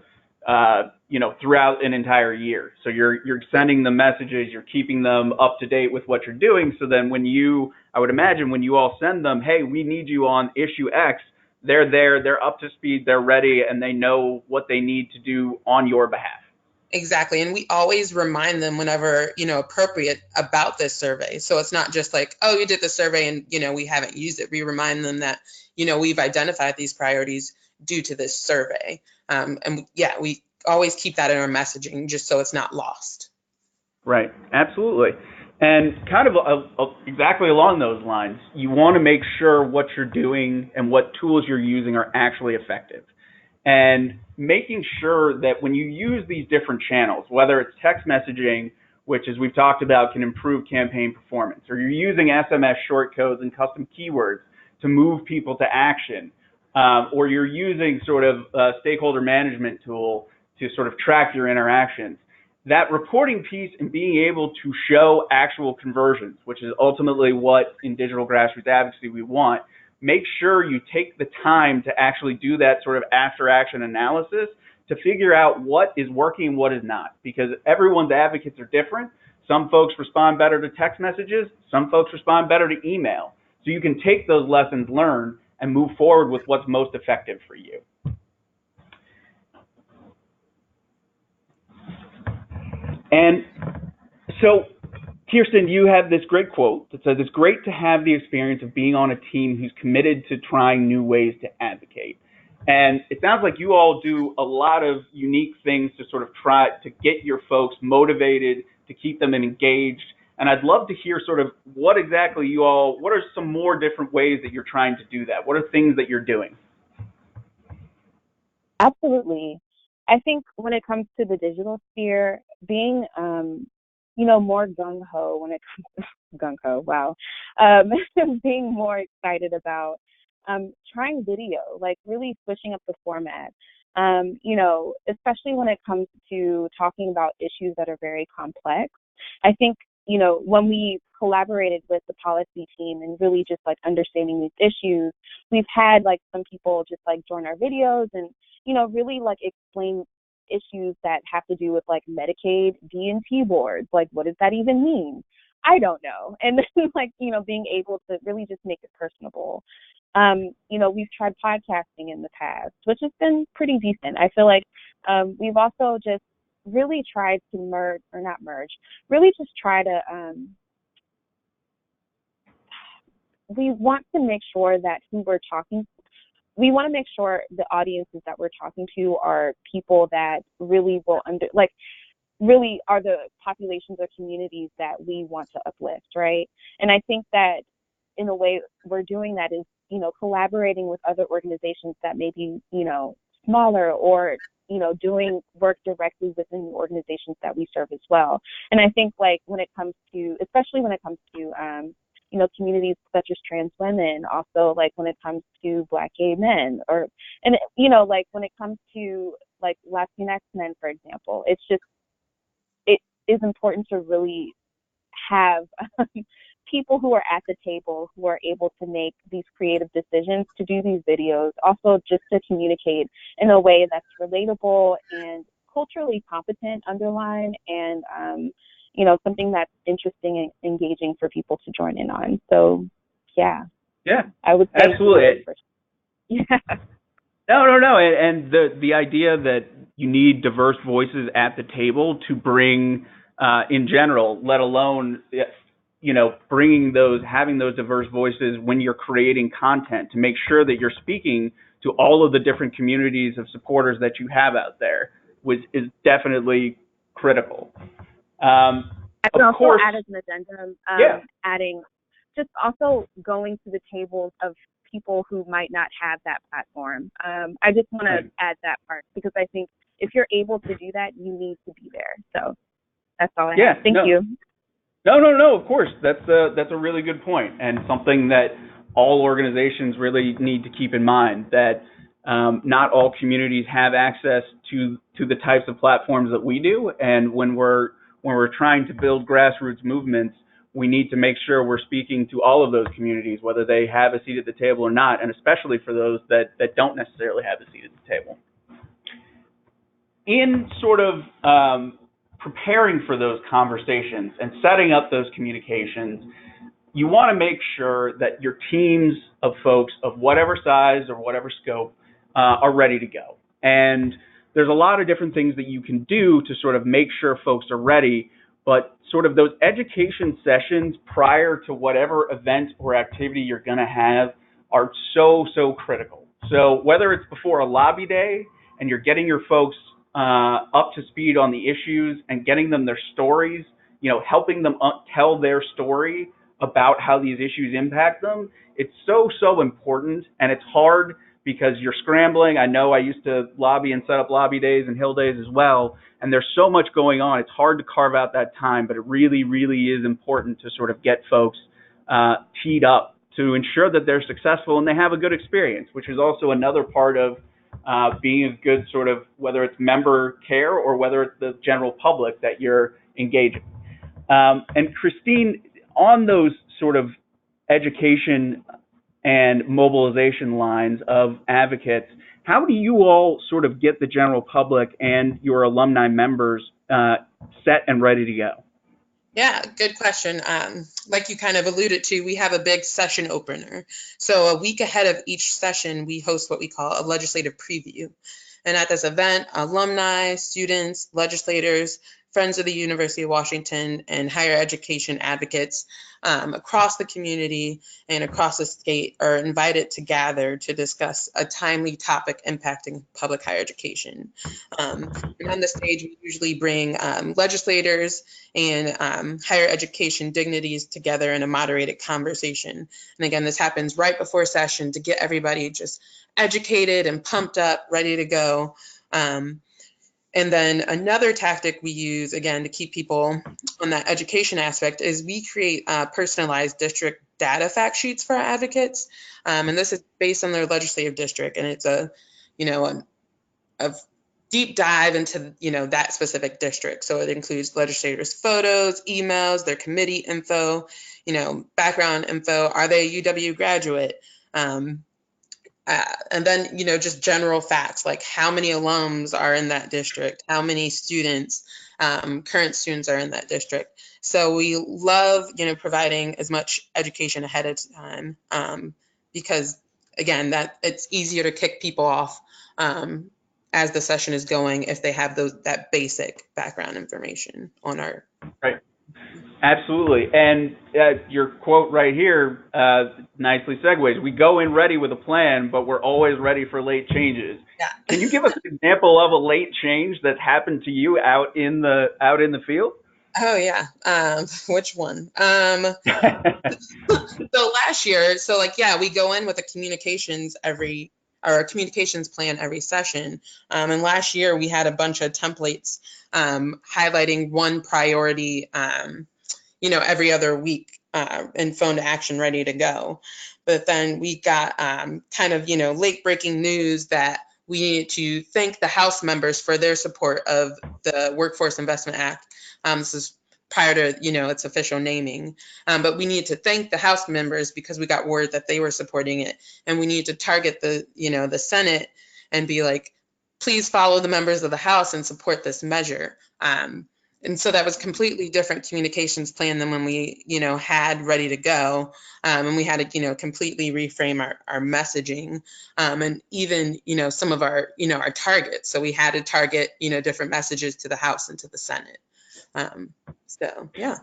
throughout an entire year. So you're sending them messages, you're keeping them up to date with what you're doing. So then I would imagine when you all send them, hey, we need you on issue X, they're there, they're up to speed, they're ready, and they know what they need to do on your behalf. Exactly. And we always remind them whenever, appropriate about this survey. So it's not just like, oh, you did the survey and, we haven't used it. We remind them that, we've identified these priorities due to this survey. And yeah, we always keep that in our messaging just so it's not lost. Right, absolutely. And kind of exactly along those lines, you want to make sure what you're doing and what tools you're using are actually effective. And making sure that when you use these different channels, whether it's text messaging, which as we've talked about can improve campaign performance, or you're using SMS short codes and custom keywords to move people to action, or you're using sort of a stakeholder management tool to sort of track your interactions, that reporting piece and being able to show actual conversions, which is ultimately what in digital grassroots advocacy we want, make sure you take the time to actually do that sort of after action analysis to figure out what is working and what is not, because everyone's advocates are different. Some folks respond better to text messages, some folks respond better to email. So you can take those lessons learned and move forward with what's most effective for you. And so, Kirsten, you have this great quote that says, it's great to have the experience of being on a team who's committed to trying new ways to advocate. And it sounds like you all do a lot of unique things to sort of try to get your folks motivated, to keep them engaged. And I'd love to hear sort of what exactly what are some more different ways that you're trying to do that? What are things that you're doing? Absolutely. I think when it comes to the digital sphere, being, more gung-ho when it comes to gung-ho, wow, being more excited about trying video, like really switching up the format, especially when it comes to talking about issues that are very complex. I think, when we collaborated with the policy team and really just like understanding these issues, we've had like some people just like join our videos and, really like explain issues that have to do with like Medicaid D&T boards. Like, what does that even mean? I don't know. And then like, being able to really just make it personable. We've tried podcasting in the past, which has been pretty decent. I feel like we've also just really tried to really just try to, we want to make sure that we want to make sure the audiences that we're talking to are people that really will really are the populations or communities that we want to uplift, right? And I think that in a way we're doing that is, collaborating with other organizations that may be, smaller or, doing work directly within the organizations that we serve as well. And I think like especially when it comes to, communities such as trans women, also like when it comes to Black gay men like when it comes to like Latinx men, for example, it is important to really have people who are at the table who are able to make these creative decisions to do these videos, also just to communicate in a way that's relatable and culturally competent underline and something that's interesting and engaging for people to join in on. So yeah I would say absolutely. Yeah. No, and the idea that you need diverse voices at the table to bring in general, let alone having those diverse voices when you're creating content, to make sure that you're speaking to all of the different communities of supporters that you have out there, which is definitely critical. I can also add as an addendum, adding just also going to the tables of people who might not have that platform. I just want to add that part because I think if you're able to do that, you need to be there. So that's all I have. Thank you. No, of course. That's a really good point, and something that all organizations really need to keep in mind, that not all communities have access to the types of platforms that we do, and when we're trying to build grassroots movements, we need to make sure we're speaking to all of those communities, whether they have a seat at the table or not, and especially for those that don't necessarily have a seat at the table. In sort of preparing for those conversations and setting up those communications, you want to make sure that your teams of folks of whatever size or whatever scope are ready to go. And there's a lot of different things that you can do to sort of make sure folks are ready, but sort of those education sessions prior to whatever event or activity you're going to have are so, so critical. So whether it's before a lobby day and you're getting your folks up to speed on the issues and getting them their stories, helping them tell their story about how these issues impact them, it's so, so important. And it's hard because you're scrambling. I know I used to lobby and set up lobby days and Hill days as well. And there's so much going on. It's hard to carve out that time, but it really, really is important to sort of get folks teed up to ensure that they're successful and they have a good experience, which is also another part of being a good sort of, whether it's member care or whether it's the general public that you're engaging. And Christine, on those sort of education and mobilization lines of advocates, how do you all sort of get the general public and your alumni members set and ready to go? Yeah, good question. Like you kind of alluded to, we have a big session opener. So a week ahead of each session, we host what we call a legislative preview. And at this event, alumni, students, legislators, friends of the University of Washington, and higher education advocates across the community and across the state are invited to gather to discuss a timely topic impacting public higher education. And on the stage, we usually bring legislators and higher education dignitaries together in a moderated conversation. And again, this happens right before session to get everybody just educated and pumped up, ready to go. And then another tactic we use, again, to keep people on that education aspect is we create personalized district data fact sheets for our advocates. And this is based on their legislative district. And it's a deep dive into, that specific district. So it includes legislators' photos, emails, their committee info, background info. Are they a UW graduate? And then, just general facts like how many alums are in that district, how many students, current students are in that district. So we love, providing as much education ahead of time because, again, that it's easier to kick people off as the session is going if they have that basic background information on our. Right. Absolutely. And your quote right here nicely segues. We go in ready with a plan, but we're always ready for late changes. Yeah. Can you give us an example of a late change that's happened to you out in the field? Oh, yeah. Which one? So last year, we go in with a communications plan every session. And last year we had a bunch of templates highlighting one priority every other week and phone to action ready to go. But then we got late breaking news that we needed to thank the House members for their support of the Workforce Investment Act. This is prior to, its official naming. But we needed to thank the House members because we got word that they were supporting it. And we needed to target the Senate and be like, please follow the members of the House and support this measure. And so that was completely different communications plan than when we, had ready to go. And we had to, completely reframe our messaging and even, some of our, our targets. So we had to target, different messages to the House and to the Senate.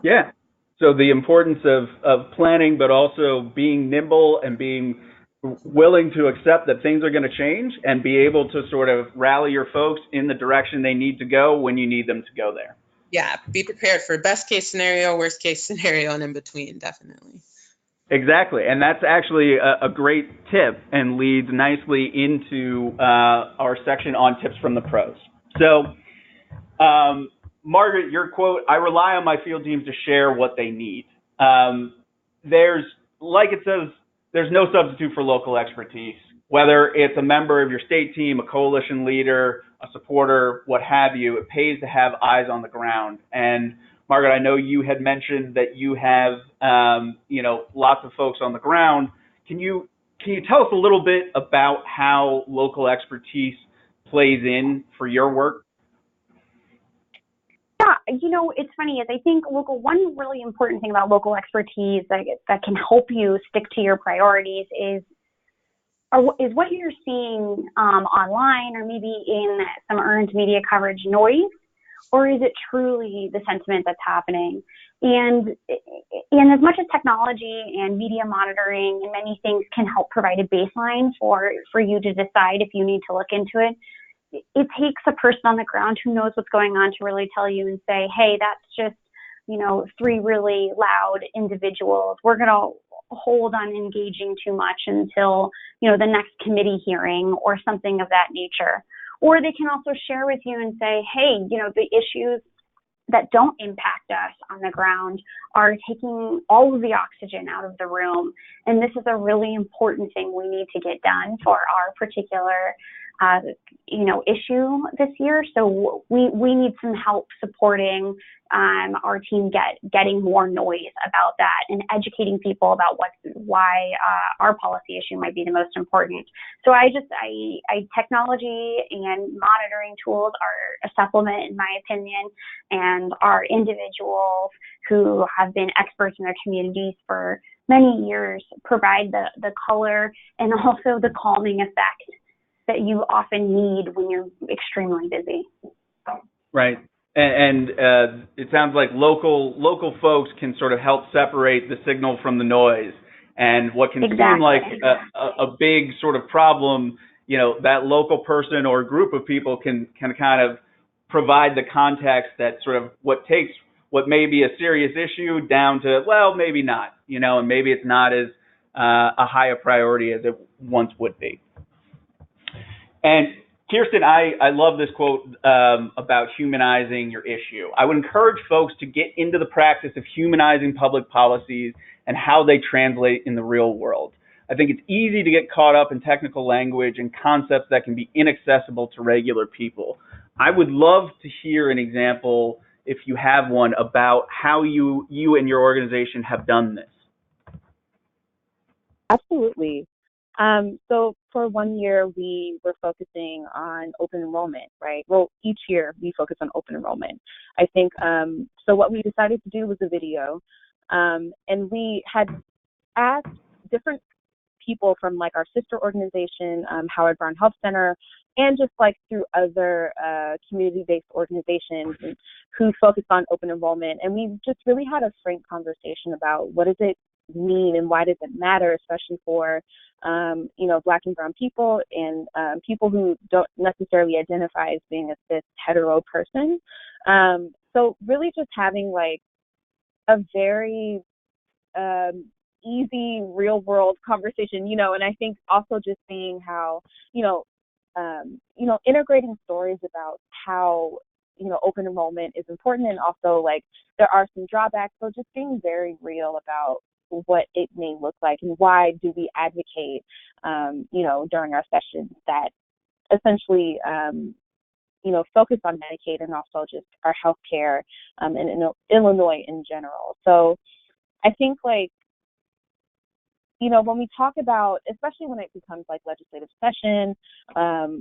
Yeah. So the importance of planning, but also being nimble and being willing to accept that things are going to change and be able to sort of rally your folks in the direction they need to go when you need them to go there. Yeah, be prepared for best case scenario, worst case scenario, and in between, definitely. Exactly, and that's actually a great tip and leads nicely into our section on tips from the pros. So, Margaret, your quote, I rely on my field teams to share what they need. There's, like it says, there's no substitute for local expertise, whether it's a member of your state team, a coalition leader, a supporter, what have you. It pays to have eyes on the ground. And Margaret, I know you had mentioned that you have, lots of folks on the ground. Can you tell us a little bit about how local expertise plays in for your work? Yeah, it's funny is I think one really important thing about local expertise that can help you stick to your priorities is is what you're seeing online or maybe in some earned media coverage noise, or is it truly the sentiment that's happening? And as much as technology and media monitoring and many things can help provide a baseline for you to decide if you need to look into it, it takes a person on the ground who knows what's going on to really tell you and say, hey, that's just, three really loud individuals. We're going to hold on engaging too much until, the next committee hearing or something of that nature. Or they can also share with you and say, hey, the issues that don't impact us on the ground are taking all of the oxygen out of the room. And this is a really important thing we need to get done for our particular issue this year. So we need some help supporting our team getting more noise about that and educating people about why our policy issue might be the most important. So technology and monitoring tools are a supplement, in my opinion, and our individuals who have been experts in their communities for many years provide the color and also the calming effect that you often need when you're extremely busy. Right. And it sounds like local folks can sort of help separate the signal from the noise. And what can seem like a big sort of problem, that local person or group of people can kind of provide the context that sort of what may be a serious issue down to, well, maybe not, and maybe it's not as a high a priority as it once would be. And Kirsten, I love this quote about humanizing your issue. I would encourage folks to get into the practice of humanizing public policies and how they translate in the real world. I think it's easy to get caught up in technical language and concepts that can be inaccessible to regular people. I would love to hear an example, if you have one, about how you and your organization have done this. Absolutely. So for 1 year, we were focusing on open enrollment, right? Well, each year we focus on open enrollment. I think, so what we decided to do was a video, and we had asked different people from like our sister organization, Howard Brown Health Center, and just like through other community-based organizations who focus on open enrollment. And we just really had a frank conversation about what does it mean and why does it matter, especially for Black and brown people and people who don't necessarily identify as being a cis hetero person. So really just having like a very easy real world conversation, and I think also just seeing how, integrating stories about how, open enrollment is important, and also like there are some drawbacks. So just being very real about what it may look like and why do we advocate, during our sessions that essentially, focus on Medicaid and also just our healthcare in Illinois in general. So I think like, when we talk about, especially when it becomes like legislative session,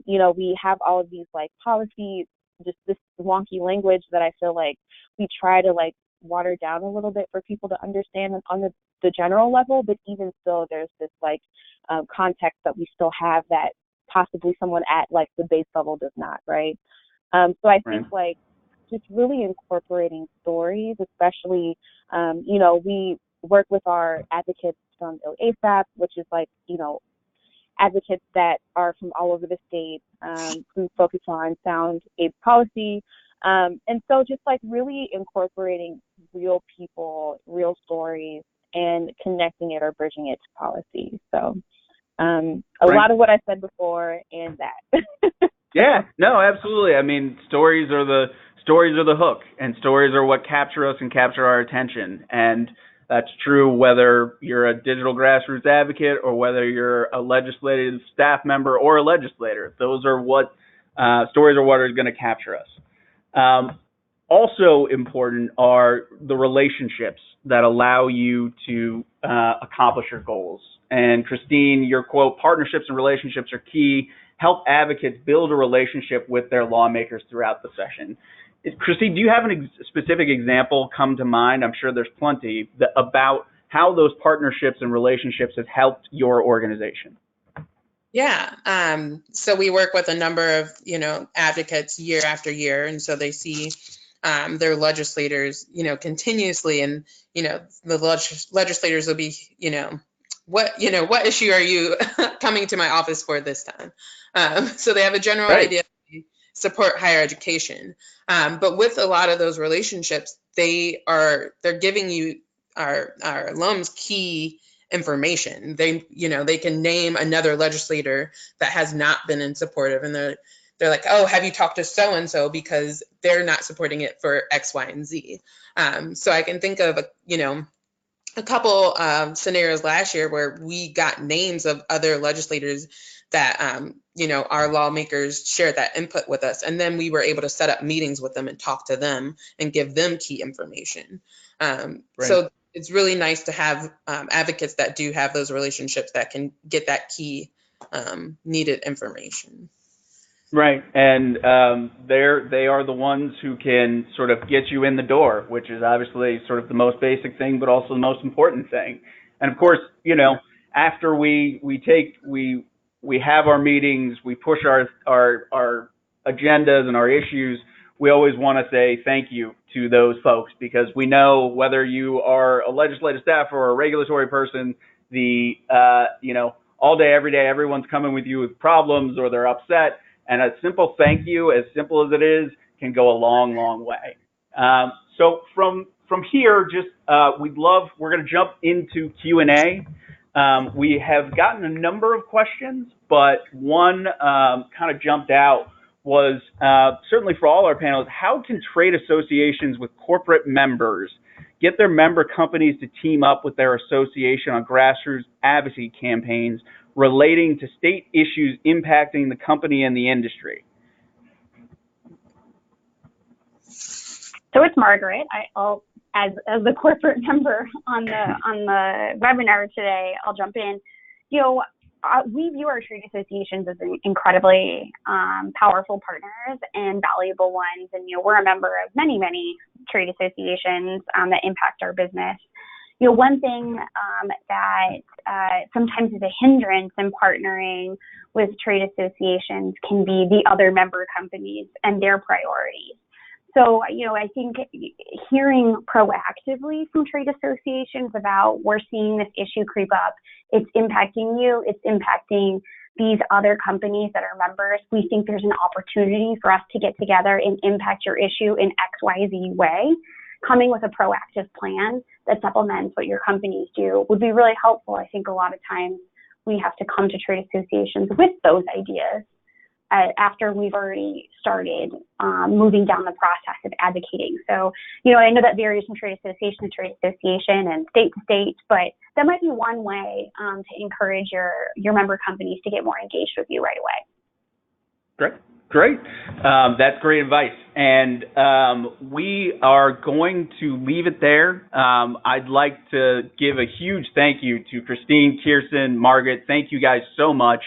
we have all of these like policies, just this wonky language that I feel like we try to like water down a little bit for people to understand on the general level, but even still there's this like context that we still have that possibly someone at like the base level does not, right? So I think like just really incorporating stories, especially, we work with our advocates from ASAP, which is like, advocates that are from all over the state who focus on sound aid policy. And so just like really incorporating real people, real stories, and connecting it or bridging it to policy. So a lot of what I said before and that. Yeah, no, absolutely. I mean, stories are the hook, and stories are what capture us and capture our attention. And that's true whether you're a digital grassroots advocate or whether you're a legislative staff member or a legislator. Those are what stories are what are going to capture us. Also important are the relationships that allow you to accomplish your goals. And Christine, your quote, "Partnerships and relationships are key. Help advocates build a relationship with their lawmakers throughout the session." Christine, do you have a specific example come to mind? I'm sure there's plenty about how those partnerships and relationships have helped your organization. Yeah. So we work with a number of, advocates year after year. And so they see their legislators, continuously. And, the legislators will be, what issue are you coming to my office for this time? So they have a general Right. idea. Support higher education. But with a lot of those relationships, they're giving you our alums key information. They can name another legislator that has not been in supportive, and they're like, oh, have you talked to so and so, because they're not supporting it for X, Y, and Z. So I can think of a couple scenarios last year where we got names of other legislators that our lawmakers shared that input with us, and then we were able to set up meetings with them and talk to them and give them key information. Right. So it's really nice to have advocates that do have those relationships that can get that key needed information. Right, and they are the ones who can sort of get you in the door, which is obviously sort of the most basic thing, but also the most important thing. And of course, after we have our meetings, we push our agendas and our issues. We always want to say thank you to those folks, because we know whether you are a legislative staffer or a regulatory person, all day, every day, everyone's coming with you with problems or they're upset. And a simple thank you, as simple as it is, can go a long, long way. So from here, we're going to jump into Q&A. We have gotten a number of questions, but one kind of jumped out was certainly for all our panels, how can trade associations with corporate members get their member companies to team up with their association on grassroots advocacy campaigns relating to state issues impacting the company and the industry? So it's Margaret. I'll, as the corporate member on the webinar today, I'll jump in. We view our trade associations as incredibly powerful partners and valuable ones. And, we're a member of many, many trade associations that impact our business. One thing that sometimes is a hindrance in partnering with trade associations can be the other member companies and their priorities. So, I think hearing proactively from trade associations about, we're seeing this issue creep up, it's impacting you, it's impacting these other companies that are members, we think there's an opportunity for us to get together and impact your issue in XYZ way. Coming with a proactive plan that supplements what your companies do would be really helpful. I think a lot of times we have to come to trade associations with those ideas after we've already started moving down the process of advocating. So, I know that varies from trade association to trade association and state to state, but that might be one way to encourage your member companies to get more engaged with you right away. Great. That's great advice. And we are going to leave it there. I'd like to give a huge thank you to Christine, Kirsten, Margaret. Thank you guys so much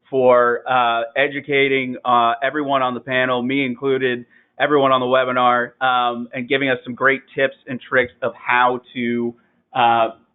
for educating everyone on the panel, me included, everyone on the webinar, and giving us some great tips and tricks of how to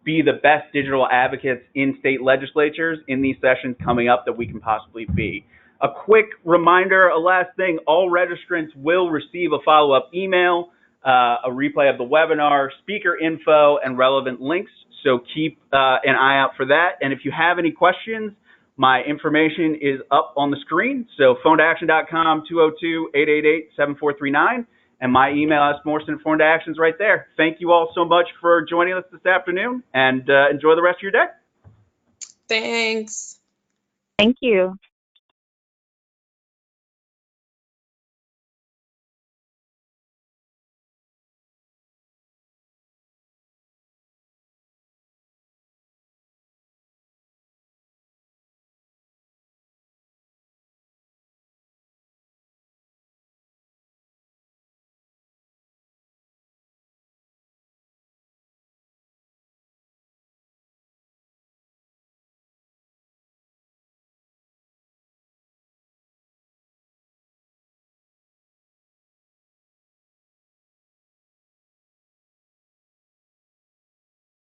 be the best digital advocates in state legislatures in these sessions coming up that we can possibly be. A quick reminder, a last thing, all registrants will receive a follow-up email, a replay of the webinar, speaker info, and relevant links. So keep an eye out for that. And if you have any questions, my information is up on the screen. So phone2action.com, 202-888-7439. And my email, askmorrison@phone2action, is right there. Thank you all so much for joining us this afternoon, and enjoy the rest of your day. Thanks. Thank you.